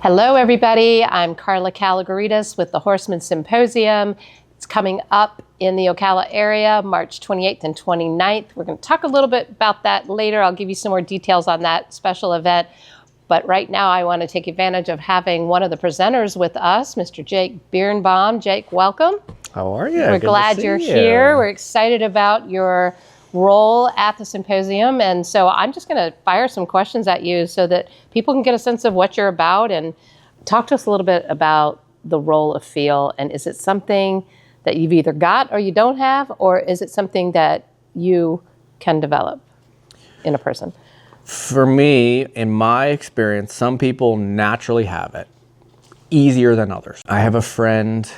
Hello, everybody. I'm Carla Kalogarides with the Horseman Symposium. It's coming up in the Ocala area, March 28th and 29th. We're going to talk a little bit about that later. I'll give you some more details on that special event. But right now, I want to take advantage of having one of the presenters with us, Mr. Jake Biernbaum. Jake, welcome. How are you? We're glad you're here. We're excited about your role at the symposium. And so I'm just going to fire some questions at you so that people can get a sense of what you're about, and talk to us a little bit about the role of feel. And is it something that you've either got or you don't have, or is it something that you can develop in a person? For me, in my experience, some people naturally have it easier than others. I have a friend,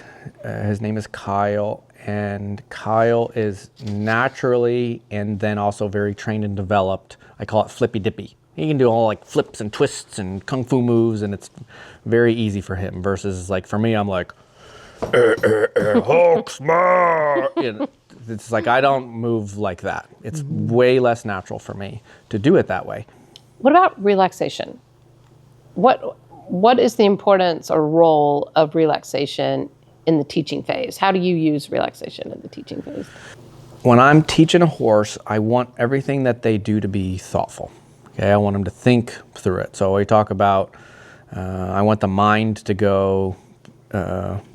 his name is Kyle, and Kyle is naturally and then also very trained and developed. I call it flippy dippy. He can do all like flips and twists and kung fu moves, and it's very easy for him. Versus like for me, I'm like, Horseman. You know, it's like I don't move like that. It's way less natural for me to do it that way. What about relaxation? What is the importance or role of relaxation in the teaching phase? How do you use relaxation in the teaching phase? When I'm teaching a horse, I want everything that they do to be thoughtful. Okay, I want them to think through it. So we talk about, I want the mind to go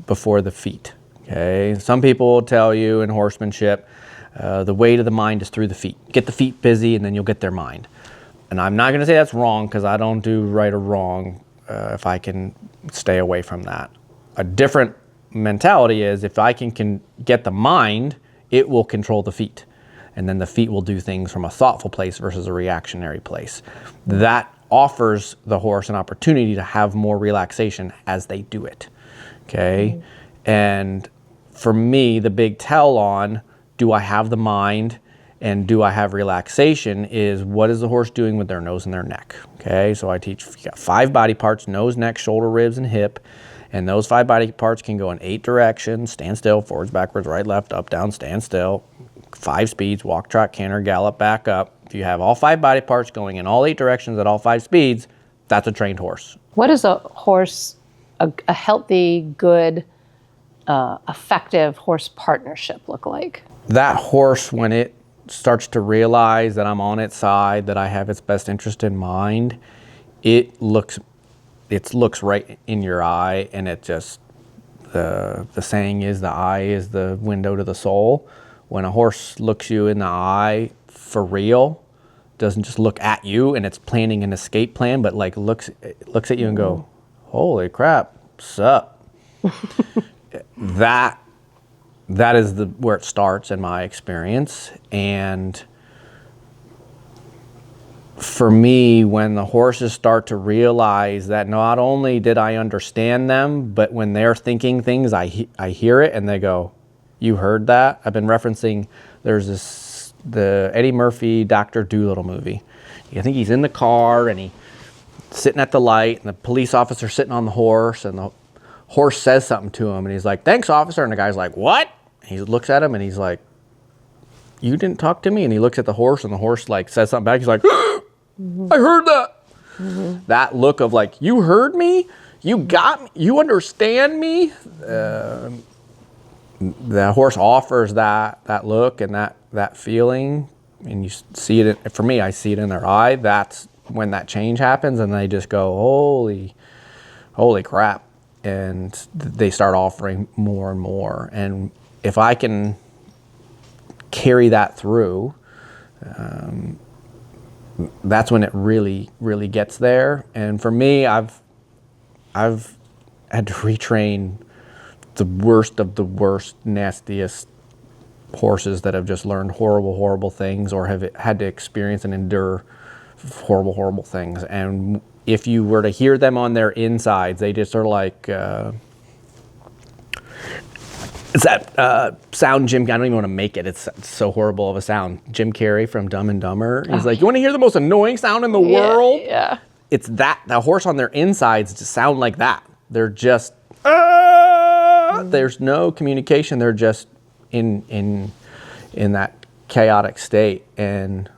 before the feet. Okay, some people will tell you in horsemanship, the way to the mind is through the feet. Get the feet busy and then you'll get their mind. And I'm not going to say that's wrong, because I don't do right or wrong if I can stay away from that. A different mentality is if I can get the mind, it will control the feet. And then the feet will do things from a thoughtful place versus a reactionary place. That offers the horse an opportunity to have more relaxation as they do it. Okay? And for me, the big tell on, do I have the mind and do I have relaxation, is what is the horse doing with their nose and their neck? Okay, so I teach, you got 5 body parts: nose, neck, shoulder, ribs, and hip. And those 5 body parts can go in 8 directions: stand still, forwards, backwards, right, left, up, down, stand still. 5 speeds: walk, trot, canter, gallop, back up. If you have all 5 body parts going in all 8 directions at all 5 speeds, that's a trained horse. What is a horse, a healthy, good, effective horse partnership look like? That horse, when it starts to realize that I'm on its side, that I have its best interest in mind, it looks right in your eye, and it just, the saying is the eye is the window to the soul. When a horse looks you in the eye for real, doesn't just look at you and it's planning an escape plan, but like looks at you and go, holy crap, sup? That is where it starts in my experience. And for me, when the horses start to realize that not only did I understand them, but when they're thinking things, I hear it, and they go, you heard that? I've been referencing, there's the Eddie Murphy Dr. Dolittle movie. I think he's in the car and he's sitting at the light, and the police officer sitting on the horse, and the horse says something to him, and he's like, thanks, officer. And the guy's like, what? And he looks at him and he's like, you didn't talk to me? And he looks at the horse, and the horse like says something back. He's like, I heard that. That look of like, you heard me? You got me? You understand me? The horse offers that look and that feeling, and you see it. For me, I see it in their eye. That's when that change happens, and they just go, holy crap. And they start offering more and more. And if I can carry that through, that's when it really, really gets there. And for me, I've had to retrain the worst of the worst, nastiest horses that have just learned horrible, horrible things, or have had to experience and endure horrible, horrible things. And if you were to hear them on their insides, they just are like, it's that sound Jim, I don't even want to make it. It's so horrible of a sound. Jim Carrey from Dumb and Dumber. He's like, you want to hear the most annoying sound in the world? Yeah. It's that, the horse on their insides just sound like that. They're just, there's no communication. They're just in that chaotic state. And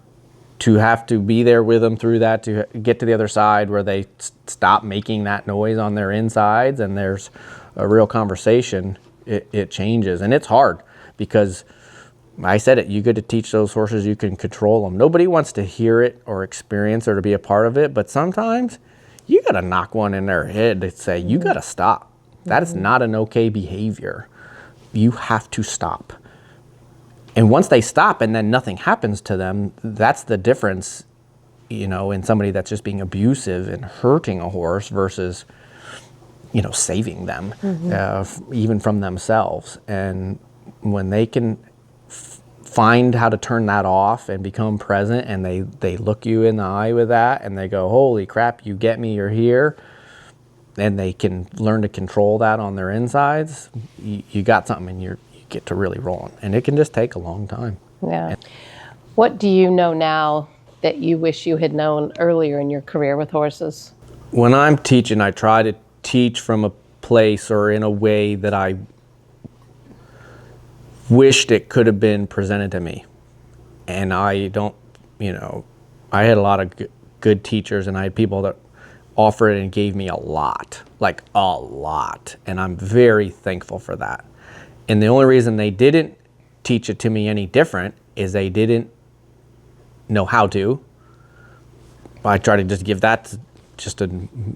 to have to be there with them through that, to get to the other side where they stop making that noise on their insides and there's a real conversation, it changes. And it's hard because I said it, you get to teach those horses, you can control them. Nobody wants to hear it or experience or to be a part of it, but sometimes you got to knock one in their head to say, you got to stop. That is not an okay behavior. You have to stop. And once they stop and then nothing happens to them, that's the difference, in somebody that's just being abusive and hurting a horse versus, saving them, even from themselves. And when they can find how to turn that off and become present, and they look you in the eye with that and they go, holy crap, you get me, you're here, and they can learn to control that on their insides, you got something, and you get to really rolling. And it can just take a long time. Yeah. What do you know now that you wish you had known earlier in your career with horses? When I'm teaching, I try to teach from a place or in a way that I wished it could have been presented to me. And I don't, I had a lot of good teachers, and I had people that offered and gave me a lot. And I'm very thankful for that. And the only reason they didn't teach it to me any different is they didn't know how to. I try to just give that just a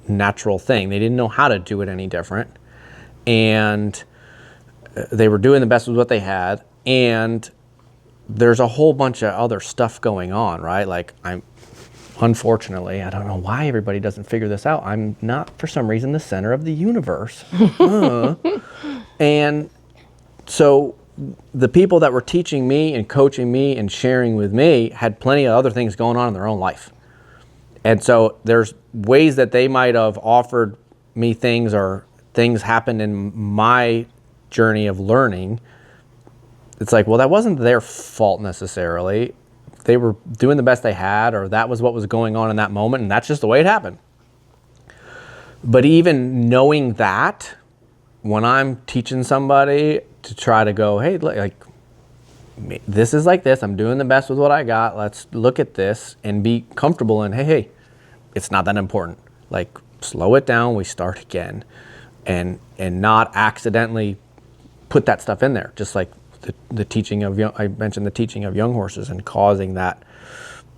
natural thing. They didn't know how to do it any different. And they were doing the best with what they had. And there's a whole bunch of other stuff going on, right? Like unfortunately, I don't know why everybody doesn't figure this out. I'm not, for some reason, the center of the universe. And so the people that were teaching me and coaching me and sharing with me had plenty of other things going on in their own life. And so there's ways that they might have offered me things, or things happened in my journey of learning. It's like, well, that wasn't their fault necessarily. They were doing the best they had, or that was what was going on in that moment, and that's just the way it happened. But even knowing that, when I'm teaching somebody, to try to go, hey, like, this is like this, I'm doing the best with what I got, let's look at this and be comfortable in, hey, it's not that important. Like, slow it down, we start again, and not accidentally put that stuff in there. Just like the teaching of I mentioned the teaching of young horses and causing that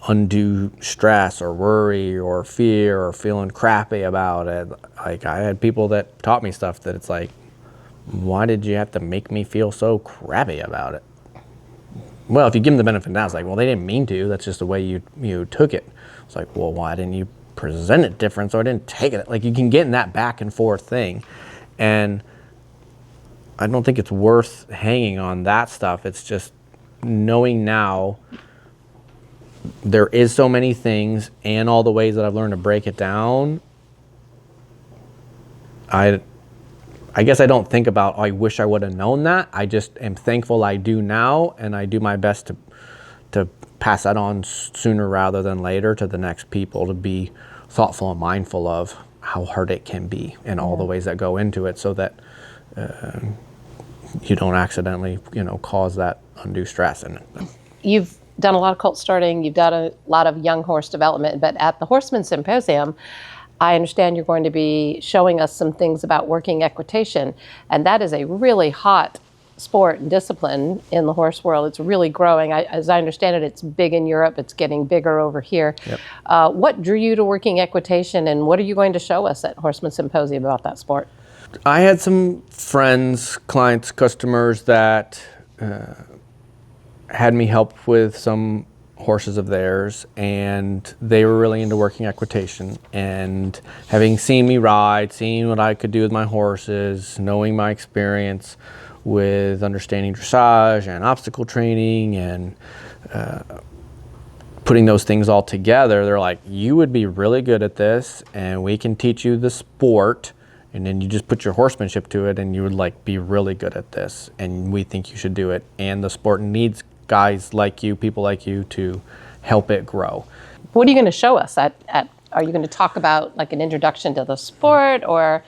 undue stress or worry or fear or feeling crappy about it. Like, I had people that taught me stuff that it's like, why did you have to make me feel so crappy about it? Well, if you give them the benefit of the doubt, it's like, well, they didn't mean to. That's just the way you took it. It's like, well, why didn't you present it different so I didn't take it? Like, you can get in that back and forth thing. And I don't think it's worth hanging on that stuff. It's just knowing now there is so many things, and all the ways that I've learned to break it down. I guess I don't think about, I wish I would have known that. I just am thankful I do now, and I do my best to pass that on sooner rather than later to the next people, to be thoughtful and mindful of how hard it can be and all the ways that go into it, so that you don't accidentally, cause that undue stress. And You've done a lot of colt starting, you've done a lot of young horse development, but at the Horseman Symposium, I understand you're going to be showing us some things about working equitation, and that is a really hot sport and discipline in the horse world. It's really growing. As I understand it, it's big in Europe. It's getting bigger over here. Yep. What drew you to working equitation, and what are you going to show us at Horseman Symposium about that sport? I had some friends, clients, customers that had me help with some horses of theirs, and they were really into working equitation, and having seen me ride, seeing what I could do with my horses, knowing my experience with understanding dressage and obstacle training and putting those things all together, they're like, you would be really good at this, and we can teach you the sport, and then you just put your horsemanship to it, and you would be really good at this, and we think you should do it, and the sport needs guys like you, people like you, to help it grow. What are you going to show us are you going to talk about an introduction to the sport, or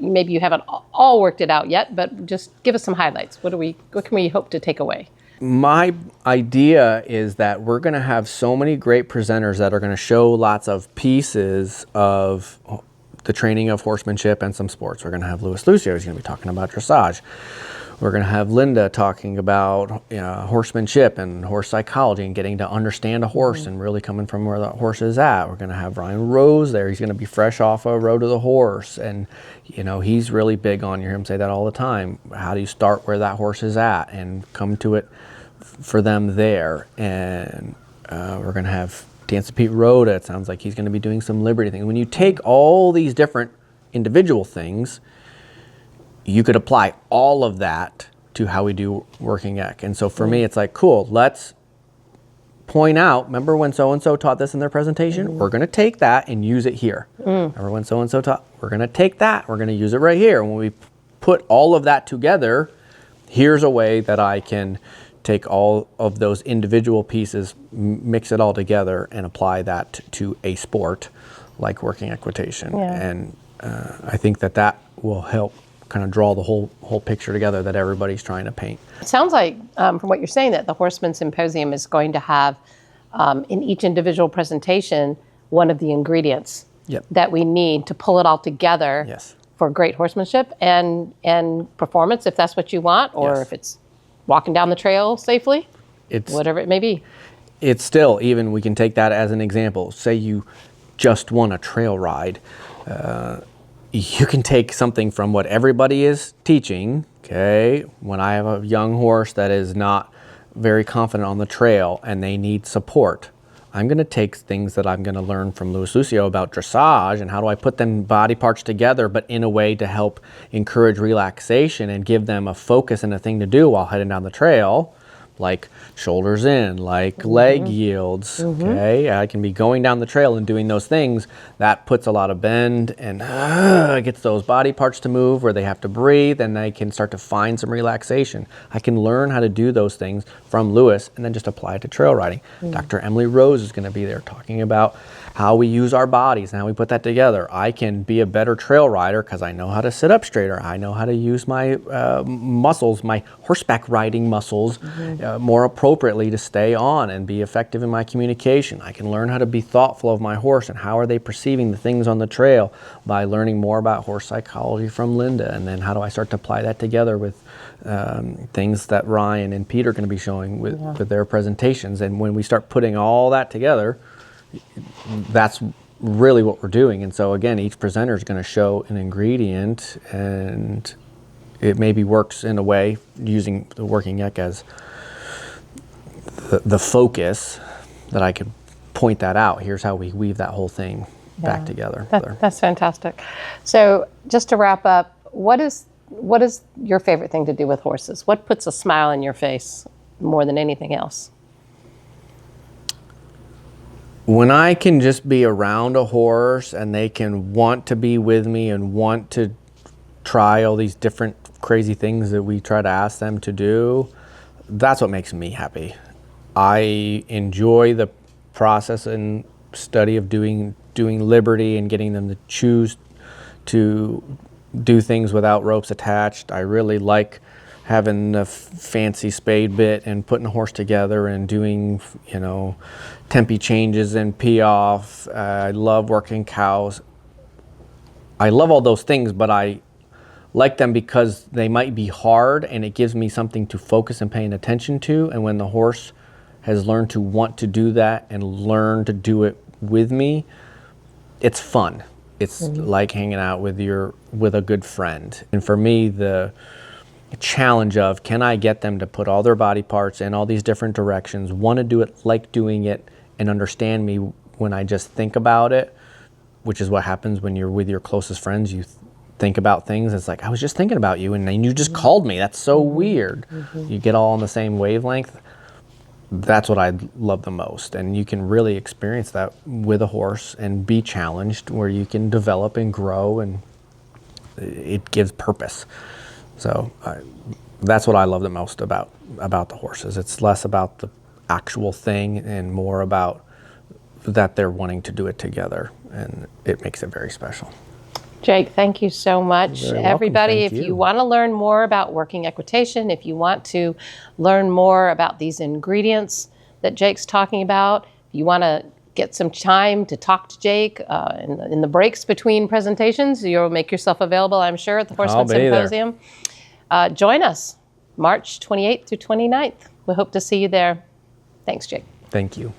maybe you haven't all worked it out yet, but just give us some highlights. What can we hope to take away? My idea is that we're going to have so many great presenters that are going to show lots of pieces of the training of horsemanship and some sports. We're going to have Louis Lucio, he's going to be talking about dressage. We're going to have Linda talking about horsemanship and horse psychology and getting to understand a horse and really coming from where the horse is at. We're going to have Ryan Rose there. He's going to be fresh off a Road to the Horse. And, he's really big on, you hear him say that all the time. How do you start where that horse is at and come to it for them there? And we're going to have Dance Pete Rhoda. It sounds like he's going to be doing some Liberty things. When you take all these different individual things, you could apply all of that to how we do working ec. And so for me, it's like, cool, let's point out, remember when so-and-so taught this in their presentation? We're going to take that and use it here. Remember when so-and-so taught? We're going to take that, we're going to use it right here. When we put all of that together, here's a way that I can take all of those individual pieces, mix it all together, and apply that to a sport like working equitation. And I think that will help kind of draw the whole picture together that everybody's trying to paint. It sounds like, from what you're saying, that the Horseman Symposium is going to have, in each individual presentation, one of the ingredients that we need to pull it all together for great horsemanship and performance, if that's what you want, or if it's walking down the trail safely, whatever it may be. It's still, even we can take that as an example. Say you just won a trail ride. You can take something from what everybody is teaching, okay? When I have a young horse that is not very confident on the trail and they need support, I'm going to take things that I'm going to learn from Louis Lucio about dressage and how do I put them body parts together, but in a way to help encourage relaxation and give them a focus and a thing to do while heading down the trail, like shoulders in, like leg yields, okay? I can be going down the trail and doing those things. That puts a lot of bend and gets those body parts to move where they have to breathe, and they can start to find some relaxation. I can learn how to do those things from Louis and then just apply it to trail riding. Dr. Emily Rose is going to be there talking about how we use our bodies and how we put that together. I can be a better trail rider because I know how to sit up straighter. I know how to use my muscles, my horseback riding muscles, more appropriately to stay on and be effective in my communication. I can learn how to be thoughtful of my horse and how are they perceiving the things on the trail by learning more about horse psychology from Linda. And then how do I start to apply that together with things that Ryan and Pete are going to be showing with their presentations. And when we start putting all that together, that's really what we're doing. And so again, each presenter is going to show an ingredient, and it maybe works in a way using the working ec as the focus that I could point that out. Here's how we weave that whole thing back together. That's fantastic. So just to wrap up, what is your favorite thing to do with horses? What puts a smile on your face more than anything else? When I can just be around a horse and they can want to be with me and want to try all these different crazy things that we try to ask them to do, that's what makes me happy. I enjoy the process and study of doing Liberty and getting them to choose to do things without ropes attached. I really like having the fancy spade bit and putting a horse together and doing, tempi changes and pee off. I love working cows. I love all those things, but I like them because they might be hard and it gives me something to focus and paying attention to. And when the horse has learned to want to do that and learn to do it with me, it's fun. It's like hanging out with a good friend. And for me, the challenge of, can I get them to put all their body parts in all these different directions, want to do it, like doing it, and understand me when I just think about it, which is what happens when you're with your closest friends. You think about things. It's like, I was just thinking about you and then you just called me. That's so weird. You get all on the same wavelength. That's what I love the most. And you can really experience that with a horse and be challenged, where you can develop and grow, and it gives purpose. So that's what I love the most about the horses. It's less about the actual thing and more about that they're wanting to do it together, and it makes it very special. Jake, thank you so much. You're very welcome. Everybody, Thank if you. you want to learn more about working equitation, if you want to learn more about these ingredients that Jake's talking about, if you want to get some time to talk to Jake in the breaks between presentations, you'll make yourself available, I'm sure, at the Horseman I'll be there. Symposium. Join us March 28th through 29th. We hope to see you there. Thanks, Jake. Thank you.